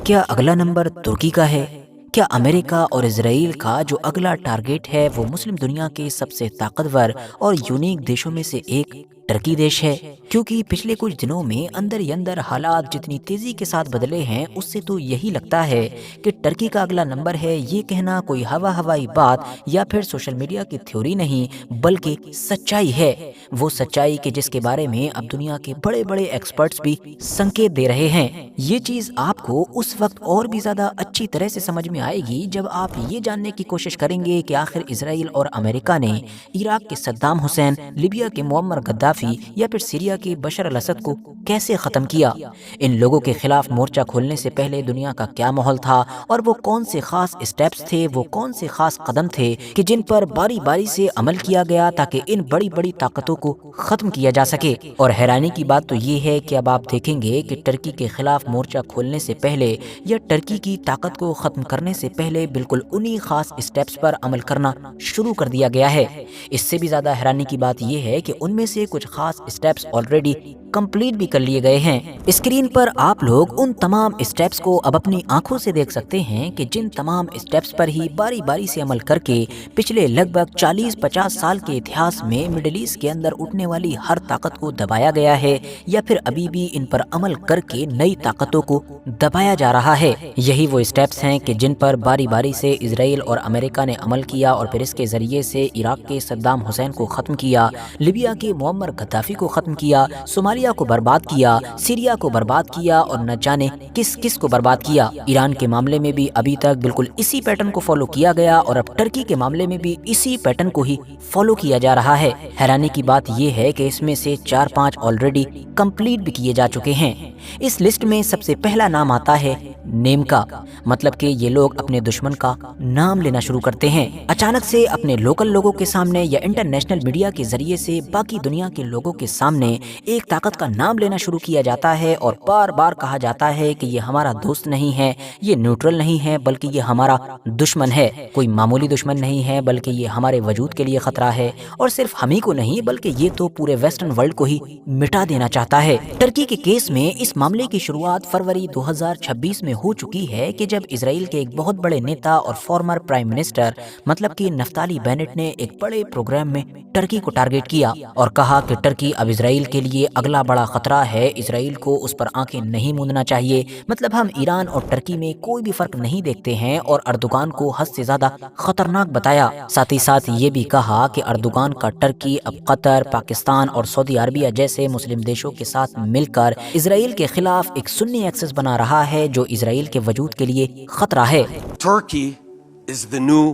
کیا اگلا نمبر ترکی کا ہے؟ کیا امریکہ اور اسرائیل کا جو اگلا ٹارگٹ ہے وہ مسلم دنیا کے سب سے طاقتور اور یونیک دیشوں میں سے ایک ٹرکی دیش ہے؟ کیونکہ پچھلے کچھ دنوں میں اندر ہی اندر حالات جتنی تیزی کے ساتھ بدلے ہیں اس سے تو یہی لگتا ہے کہ ٹرکی کا اگلا نمبر ہے، یہ کہنا کوئی ہوائی بات یا پھر سوشل میڈیا کی تھیوری نہیں بلکہ سچائی ہے۔ وہ سچائی کہ جس کے بارے میں اب دنیا کے بڑے بڑے ایکسپرٹس بھی سنکیت دے رہے ہیں۔ یہ چیز آپ کو اس وقت اور بھی زیادہ اچھی طرح سے سمجھ میں آئے گی جب آپ یہ جاننے کی کوشش کریں گے کہ آخر اسرائیل اور امریکہ نے عراق کے صدام حسین، لیبیا کے معمر غدافی یا پھر سیریا کے بشار الاسد کو کیسے ختم کیا۔ ان لوگوں کے خلاف مورچہ کھولنے سے پہلے دنیا کا کیا ماحول تھا اور وہ کون سے خاص اسٹیپس تھے، وہ کون سے خاص قدم تھے کہ جن پر باری باری سے عمل کیا گیا تاکہ ان بڑی بڑی طاقتوں کو ختم کیا جا سکے۔ اور حیرانی کی بات تو یہ ہے کہ اب آپ دیکھیں گے کہ ٹرکی کے خلاف مورچہ کھولنے سے پہلے یا ٹرکی کی طاقت کو ختم کرنے سے پہلے بالکل انہی خاص اسٹیپس پر عمل کرنا شروع کر دیا گیا ہے۔ اس سے بھی زیادہ حیرانی کی بات یہ ہے کہ ان میں سے کچھ خاص اسٹیپس آلریڈی کمپلیٹ بھی کر لیے گئے ہیں۔ اسکرین پر آپ لوگ ان تمام اسٹیپس کو اب اپنی آنکھوں سے دیکھ سکتے ہیں کہ جن تمام اسٹیپس پر ہی باری باری سے عمل کر کے پچھلے لگ بھگ 40-50 سال کے اتہاس میں مڈل ایسٹ کے اندر اٹھنے والی ہر طاقت کو دبایا گیا ہے یا پھر ابھی بھی ان پر عمل کر کے نئی طاقتوں کو دبایا جا رہا ہے۔ یہی وہ اسٹیپس ہیں کہ جن پر باری باری سے اسرائیل اور امریکہ نے عمل کیا اور پھر اس کے ذریعے سے عراق کے صدام حسین کو ختم کیا، لیبیا کے معمر غدافی کو ختم کیا، صومالیہ کو برباد کیا، سیریا کو برباد کیا اور نہ جانے کس کس کو برباد کیا۔ ایران کے معاملے میں بھی ابھی تک بالکل اسی پیٹرن کو فالو کیا گیا اور اب ٹرکی کے معاملے میں بھی اسی پیٹرن کو ہی فالو کیا جا رہا ہے۔ حیرانی کی بات یہ ہے کہ اس میں سے 4-5 آلریڈی کمپلیٹ بھی کیے جا چکے ہیں۔ اس لسٹ میں سب سے پہلا نام آتا ہے نیم کا، مطلب کہ یہ لوگ اپنے دشمن کا نام لینا شروع کرتے ہیں۔ اچانک سے اپنے لوکل لوگوں کے سامنے یا انٹرنیشنل میڈیا کے ذریعے سے باقی دنیا کے لوگوں کے سامنے ایک طاقت کا نام لینا شروع کیا جاتا ہے اور بار بار کہا جاتا ہے کہ یہ ہمارا دوست نہیں ہے، یہ نیوٹرل نہیں ہے بلکہ یہ ہمارا دشمن ہے، کوئی معمولی دشمن نہیں ہے بلکہ یہ ہمارے وجود کے لیے خطرہ ہے، اور صرف ہم ہی کو نہیں بلکہ یہ تو پورے ویسٹرن ورلڈ کو ہی مٹا دینا چاہتا ہے۔ ٹرکی کے کیس میں اس معاملے کی شروعات فروری 2026 میں ہو چکی ہے کہ جب اسرائیل کے ایک بہت بڑے نیتا اور فارمر پرائم منسٹر مطلب کہ نفتالی بینٹ نے ایک بڑے پروگرام میں ٹرکی کو ٹارگٹ کیا اور کہا کہ ٹرکی اب اسرائیل کے لیے اگلا بڑا خطرہ ہے، اسرائیل کو اس پر آنکھیں نہیں موندنا چاہیے، مطلب ہم ایران اور ٹرکی میں کوئی بھی فرق نہیں دیکھتے ہیں، اور اردوغان کو حد سے زیادہ خطرناک بتایا۔ ساتھ ہی ساتھ یہ بھی کہا کہ اردوغان کا ٹرکی اب قطر، پاکستان اور سعودی عربیہ جیسے مسلم دیشوں کے ساتھ مل کر اسرائیل کے خلاف ایک سنی ایکسس بنا رہا ہے جو اسرائیل کے وجود کے لیے خطرہ ہے۔ Turkey is the new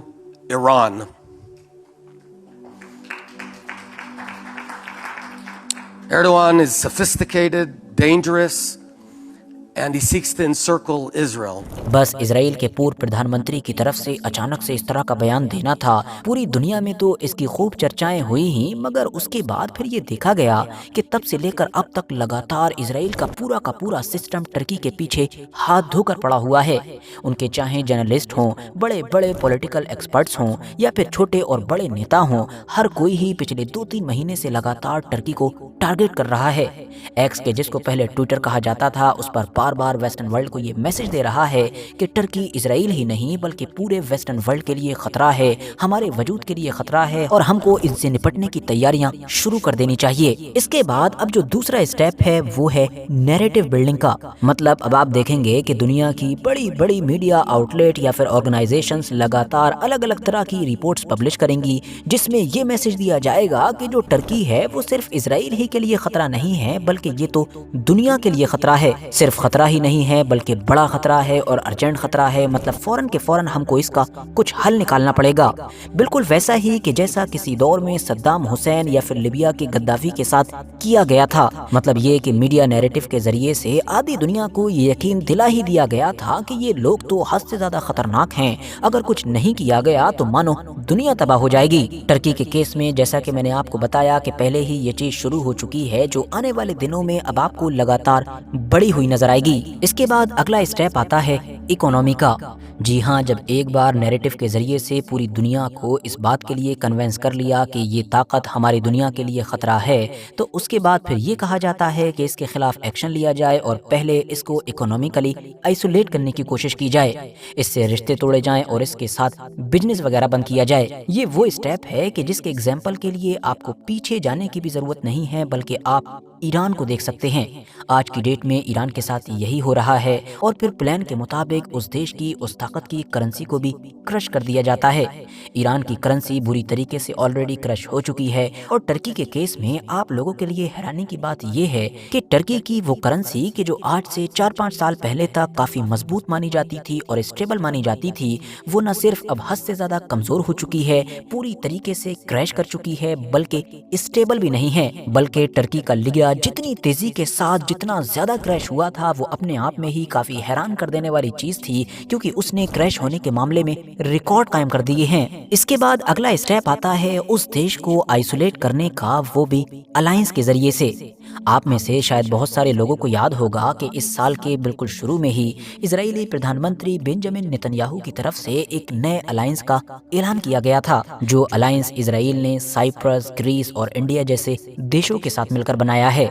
Iran. Erdogan is sophisticated, dangerous, and he seeks to encircle Israel. بس اسرائیل کے پورو پردھان منتری کی طرف سے اچانک سے اس طرح کا بیان دینا تھا، پوری دنیا میں تو اس کی خوب چرچائیں ہوئی ہی، مگر اس کے بعد پھر یہ دیکھا گیا کہ تب سے لے کر اب تک لگاتار اسرائیل کا پورا سسٹم ٹرکی کے پیچھے ہاتھ دھو کر پڑا ہوا ہے۔ ان کے چاہے جرنلسٹ ہوں، بڑے بڑے پولیٹیکل ایکسپرٹس ہوں یا پھر چھوٹے اور بڑے نیتا ہوں، ہر کوئی ہی پچھلے 2-3 مہینے سے لگاتار ٹرکی کو ٹارگٹ کر رہا ہے۔ ایکس کے جس کو پہلے ٹویٹر کہا جاتا تھا، اس پر بار بار ویسٹرن ورلڈ کو یہ میسج دے رہا ہے کہ ٹرکی اسرائیل ہی نہیں بلکہ پورے ویسٹرن ورلڈ کے لیے خطرہ ہے، ہمارے وجود کے لیے خطرہ ہے اور ہم کو اس سے نپٹنے کی تیاریاں شروع کر دینی چاہیے۔ اس کے بعد اب جو دوسرا اسٹیپ ہے وہ ہے نیریٹو بلڈنگ کا، مطلب اب آپ دیکھیں گے کہ دنیا کی بڑی بڑی میڈیا آؤٹ لیٹ یا پھر آرگنائزیشنز لگاتار الگ الگ طرح کی رپورٹس پبلش کریں گی جس میں یہ میسج دیا جائے گا کہ جو ٹرکی ہے وہ صرف اسرائیل ہی کے لیے خطرہ نہیں ہے بلکہ یہ تو دنیا کے لیے خطرہ ہے، صرف خطرہ ہی نہیں ہے بلکہ بڑا خطرہ ہے اور ارجنٹ خطرہ ہے، مطلب فوراً کے فوراً ہم کو اس کا کچھ حل نکالنا پڑے گا۔ بالکل ویسا ہی کہ جیسا کسی دور میں صدام حسین یا پھر لیبیا کے غدافی کے ساتھ کیا گیا تھا، مطلب یہ کہ میڈیا نیریٹو کے ذریعے سے آدھی دنیا کو یہ یقین دلا ہی دیا گیا تھا کہ یہ لوگ تو حد سے زیادہ خطرناک ہیں، اگر کچھ نہیں کیا گیا تو مانو دنیا تباہ ہو جائے گی۔ ٹرکی کے کیس میں جیسا کہ میں نے آپ کو بتایا کہ پہلے ہی یہ چیز شروع ہو چکی ہے جو آنے والے دنوں میں اب آپ کو لگاتار بڑی ہوئی نظر آئے گی۔ اس کے بعد اگلا اسٹیپ آتا ہے اکانومی کا۔ جی ہاں، جب ایک بار نیریٹو کے ذریعے سے پوری دنیا کو اس بات کے لیے کنونس کر لیا کہ یہ طاقت ہماری دنیا کے لیے خطرہ ہے، تو اس کے بعد پھر یہ کہا جاتا ہے کہ اس کے خلاف ایکشن لیا جائے اور پہلے اس کو اکانومیکلی آئسولیٹ کرنے کی کوشش کی جائے، اس سے رشتے توڑے جائیں اور اس کے ساتھ بزنس وغیرہ بند کیا جائے۔ یہ وہ اسٹیپ ہے کہ جس کے ایگزامپل کے لیے آپ کو پیچھے جانے کی بھی ضرورت نہیں ہے، بلکہ آپ ایران کو دیکھ سکتے ہیں۔ آج کی ڈیٹ میں ایران کے ساتھ یہی ہو رہا ہے، اور پھر پلان کے مطابق اس دیش کی اس طاقت کی کرنسی کو بھی کرش کر دیا جاتا ہے۔ ایران کی کرنسی بری طریقے سے آلریڈی کرش ہو چکی ہے، اور ٹرکی کے کیس میں آپ لوگوں کے لیے حیرانی کی بات یہ ہے کہ ٹرکی کی وہ کرنسی کہ جو آج سے 4-5 سال پہلے تک کافی مضبوط مانی جاتی تھی اور اسٹیبل مانی جاتی تھی، وہ نہ صرف اب حد سے زیادہ کمزور ہو چکی ہے، پوری طریقے سے کریش کر چکی ہے، بلکہ اسٹیبل بھی نہیں ہے۔ بلکہ ٹرکی کا لیرا جتنی تیزی کے ساتھ جتنا زیادہ کریش ہوا تھا، وہ اپنے آپ میں ہی کافی حیران کر دینے والی چیز تھی، کیونکہ اس نے کریش ہونے کے معاملے میں ریکارڈ قائم کر دیے ہیں۔ اس کے بعد اگلا اسٹیپ آتا ہے اس دیش کو آئسولیٹ کرنے کا، وہ بھی الائنس کے ذریعے سے۔ آپ میں سے شاید بہت سارے لوگوں کو یاد ہوگا کہ اس سال کے بالکل شروع میں ہی اسرائیلی پردھان منتری بنجامن نیتن یاہو کی طرف سے ایک نئے الائنس کا اعلان کیا گیا تھا، جو الائنس اسرائیل نے سائپرس، گریس اور انڈیا جیسے دیشوں کے ساتھ مل کر بنایا ہے۔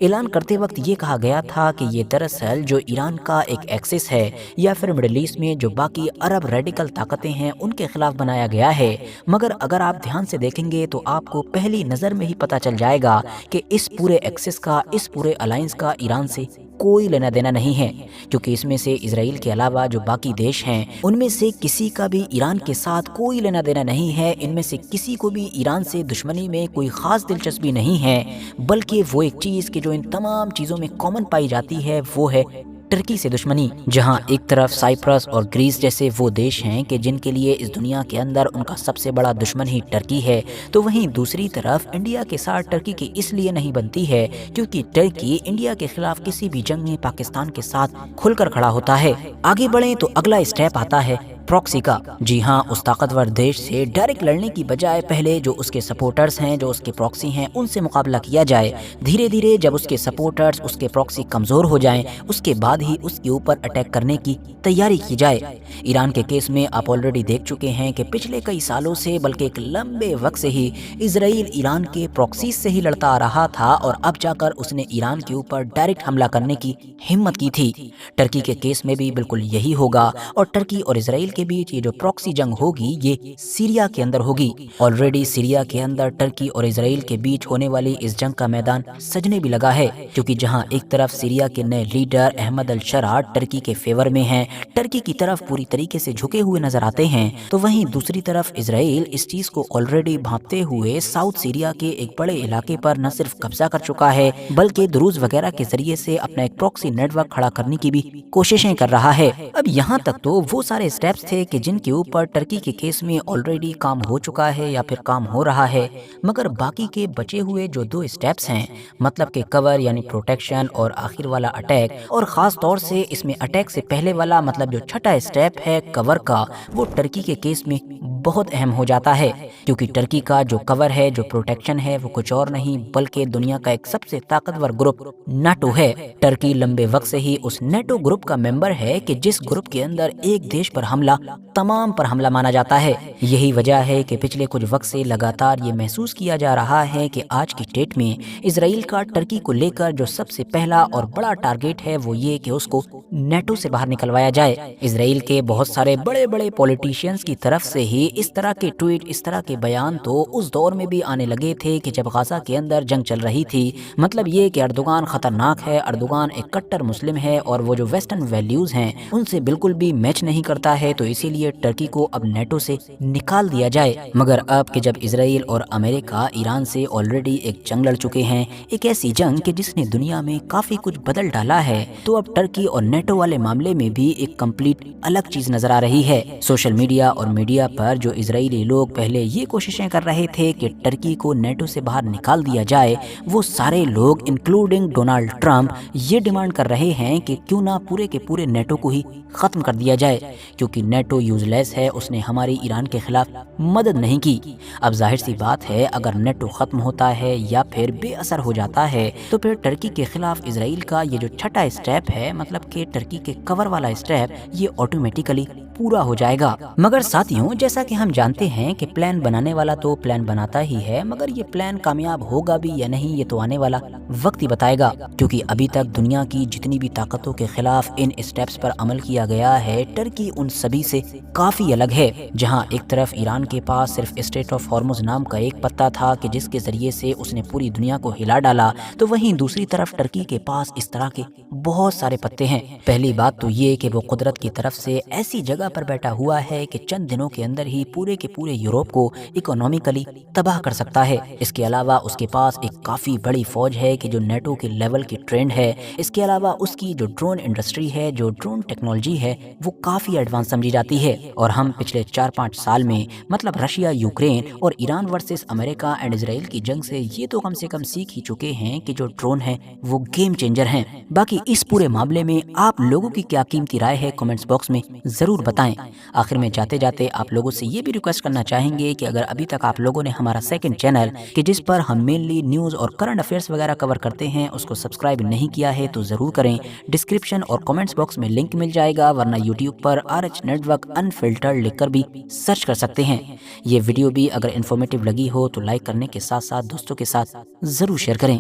اعلان کرتے وقت یہ کہا گیا تھا کہ یہ دراصل جو ایران کا ایک ایکسس ہے، یا پھر مڈل ایسٹ میں جو باقی عرب ریڈیکل طاقتیں ہیں، ان کے خلاف بنایا گیا ہے۔ مگر اگر آپ دھیان سے دیکھیں گے تو آپ کو پہلی نظر میں ہی پتہ چل جائے گا کہ اس پورے ایکسس کا، اس پورے الائنس کا ایران سے کوئی لینا دینا نہیں ہے، کیونکہ اس میں سے اسرائیل کے علاوہ جو باقی دیش ہیں، ان میں سے کسی کا بھی ایران کے ساتھ کوئی لینا دینا نہیں ہے۔ ان میں سے کسی کو بھی ایران سے دشمنی میں کوئی خاص دلچسپی نہیں ہے، بلکہ وہ ایک چیز کہ جو ان تمام چیزوں میں کامن پائی جاتی ہے، وہ ہے ٹرکی سے دشمنی۔ جہاں ایک طرف سائپرس اور گریس جیسے وہ دیش ہیں کہ جن کے لیے اس دنیا کے اندر ان کا سب سے بڑا دشمن ہی ٹرکی ہے، تو وہیں دوسری طرف انڈیا کے ساتھ ٹرکی کی اس لیے نہیں بنتی ہے کیونکہ ٹرکی انڈیا کے خلاف کسی بھی جنگ میں پاکستان کے ساتھ کھل کر کھڑا ہوتا ہے۔ آگے بڑھیں تو اگلا اسٹیپ آتا ہے پراکسی کا۔ جی ہاں، اس طاقتور دیش سے ڈائریکٹ لڑنے کی بجائے پہلے جو اس کے سپورٹرز ہیں، جو اس کے پراکسی ہیں، ان سے مقابلہ کیا جائے۔ دھیرے دھیرے جب اس کے سپورٹرز، اس کے پراکسی کمزور ہو جائیں، اس کے بعد ہی اس کے اوپر اٹیک کرنے کی تیاری کی جائے۔ ایران کے کیس میں آپ آلریڈی دیکھ چکے ہیں کہ پچھلے کئی سالوں سے، بلکہ ایک لمبے وقت سے ہی اسرائیل ایران کے پراکسیز سے ہی لڑتا آ رہا تھا، اور اب جا کر اس نے ایران کے اوپر ڈائریکٹ حملہ کرنے کی ہمت کی تھی۔ ٹرکی کے کیس میں بھی بالکل یہی ہوگا، اور ٹرکی اور اسرائیل کے بیچ یہ جو پراکسی جنگ ہوگی، یہ سیریا کے اندر ہوگی۔ آلریڈی سیریا کے اندر ٹرکی اور اسرائیل کے بیچ ہونے والی اس جنگ کا میدان سجنے بھی لگا ہے، کیونکہ جہاں ایک طرف سیریا کے نئے لیڈر احمد الشرع ٹرکی کے فیور میں ہیں، ٹرکی کی طرف پوری طریقے سے جھکے ہوئے نظر آتے ہیں، تو وہیں دوسری طرف اسرائیل اس چیز کو آلریڈی بھانپتے ہوئے ساؤتھ سیریا کے ایک بڑے علاقے پر نہ صرف قبضہ کر چکا ہے، بلکہ دروز وغیرہ کے ذریعے سے اپنا ایک پراکسی نیٹ ورک کھڑا کرنے کی بھی کوششیں کر رہا ہے۔ اب یہاں تک تو وہ سارے اسٹیپس تھے کہ جن کے اوپر ٹرکی کے کیس میں آلریڈی کام ہو چکا ہے یا پھر کام ہو رہا ہے، مگر باقی کے بچے ہوئے جو 2 اسٹیپس ہیں، مطلب کہ کور یعنی پروٹیکشن اور آخر والا اٹیک، اور خاص طور سے اس میں اٹیک سے پہلے والا مطلب جو چھٹا اسٹیپ ہے کور کا، وہ ٹرکی کے کیس میں بہت اہم ہو جاتا ہے، کیونکہ ٹرکی کا جو کور ہے، جو پروٹیکشن ہے، وہ کچھ اور نہیں بلکہ دنیا کا ایک سب سے طاقتور گروپ نیٹو ہے۔ ٹرکی لمبے وقت سے ہی اس نیٹو گروپ کا ممبر ہے کہ جس گروپ کے اندر ایک دیش پر حملہ تمام پر حملہ مانا جاتا ہے۔ یہی وجہ ہے کہ پچھلے کچھ وقت سے لگاتار یہ محسوس کیا جا رہا ہے کہ آج کی ڈیٹ میں اسرائیل کا ٹرکی کو لے کر جو سب سے پہلا اور بڑا ٹارگیٹ ہے، وہ یہ کہ اس کو نیٹو سے باہر نکلوایا جائے۔ اسرائیل کے بہت سارے بڑے بڑے پولیٹیشینز کی طرف سے ہی اس طرح کے ٹویٹ، اس طرح کے بیان تو اس دور میں بھی آنے لگے تھے کہ جب غزہ کے اندر جنگ چل رہی تھی، مطلب یہ کہ اردوغان خطرناک ہے، اردوغان ایک کٹر مسلم ہے، اور وہ جو ویسٹرن ویلیوز ہیں ان سے بالکل بھی میچ نہیں کرتا ہے، تو اسی لیے ٹرکی کو اب نیٹو سے نکال دیا جائے۔ مگر اب کہ جب اسرائیل اور امریکہ ایران سے آلریڈی ایک جنگ لڑ چکے ہیں، ایک ایسی جنگ کہ جس نے دنیا میں کافی کچھ بدل ڈالا ہے، تو اب ٹرکی اور نیٹو والے معاملے میں بھی ایک کمپلیٹ الگ چیز نظر آ رہی ہے۔ سوشل میڈیا اور میڈیا پر جو اسرائیلی لوگ پہلے یہ کوششیں کر رہے تھے کہ ترکی کو نیٹو سے باہر نکال دیا جائے، وہ سارے لوگ انکلوڈنگ ڈونالڈ ٹرمپ یہ ڈیمانڈ کر رہے ہیں کہ کیوں نہ پورے کے پورے نیٹو کو ہی ختم کر دیا جائے، کیونکہ نیٹو یوز لیس ہے، اس نے ہماری ایران کے خلاف مدد نہیں کی۔ اب ظاہر سی بات ہے اگر نیٹو ختم ہوتا ہے یا پھر بے اثر ہو جاتا ہے تو پھر ترکی کے خلاف اسرائیل کا یہ جو چھٹا اسٹیپ ہے، مطلب کہ ترکی کے کور والا اسٹیپ، یہ آٹومیٹیکلی پورا ہو جائے گا۔ مگر ساتھیوں، جیسا کہ ہم جانتے ہیں کہ پلان بنانے والا تو پلان بناتا ہی ہے، مگر یہ پلان کامیاب ہوگا بھی یا نہیں یہ تو آنے والا وقت ہی بتائے گا، کیونکہ ابھی تک دنیا کی جتنی بھی طاقتوں کے خلاف ان اسٹیپس پر عمل کیا گیا ہے، ترکی ان سبھی سے کافی الگ ہے۔ جہاں ایک طرف ایران کے پاس صرف اسٹریٹ آف ہارمز نام کا ایک پتہ تھا کہ جس کے ذریعے سے اس نے پوری دنیا کو ہلا ڈالا، تو وہیں دوسری طرف ترکی کے پاس اس طرح کے بہت سارے پتے ہیں۔ پہلی بات تو یہ کہ وہ قدرت کی طرف سے ایسی جگہ پر بیٹھا ہوا ہے کہ چند دنوں کے اندر ہی پورے کے پورے یورپ کو اکنومیکلی تباہ کر سکتا ہے۔ اس کے علاوہ اس کے پاس ایک کافی بڑی فوج ہے کہ جو نیٹو کے لیول کی ٹرینڈ ہے۔ اس کے علاوہ اس کی جو ڈرون انڈسٹری ہے، جو ڈرون ٹیکنالوجی ہے، وہ کافی ایڈوانس سمجھی جاتی ہے۔ اور ہم پچھلے 4-5 سال میں، مطلب رشیا یوکرین اور Iran versus America and Israel کی جنگ سے یہ تو کم سے کم سیکھ ہی چکے ہیں کہ جو ڈرون ہیں وہ گیم چینجر ہیں۔ باقی اس پورے معاملے میں آپ لوگوں کی کیا قیمتی رائے ہے کمنٹس باکس میں ضرور بتائیں۔ آخر میں جاتے جاتے آپ لوگوں سے یہ بھی ریکویسٹ کرنا چاہیں گے کہ اگر ابھی تک آپ لوگوں نے ہمارا سیکنڈ چینل کہ جس پر ہم مینلی نیوز اور کرنٹ افیئرس وغیرہ کور کرتے ہیں اس کو سبسکرائب نہیں کیا ہے تو ضرور کریں۔ ڈسکرپشن اور کمنٹس باکس میں لنک مل جائے گا، ورنہ یوٹیوب پر RH نیٹورک انفلٹرڈ لکھ کر بھی سرچ کر سکتے ہیں۔ یہ ویڈیو بھی اگر انفارمیٹیو لگی ہو تو لائک کرنے کے ساتھ ساتھ دوستوں کے ساتھ ضرور شیئر کریں۔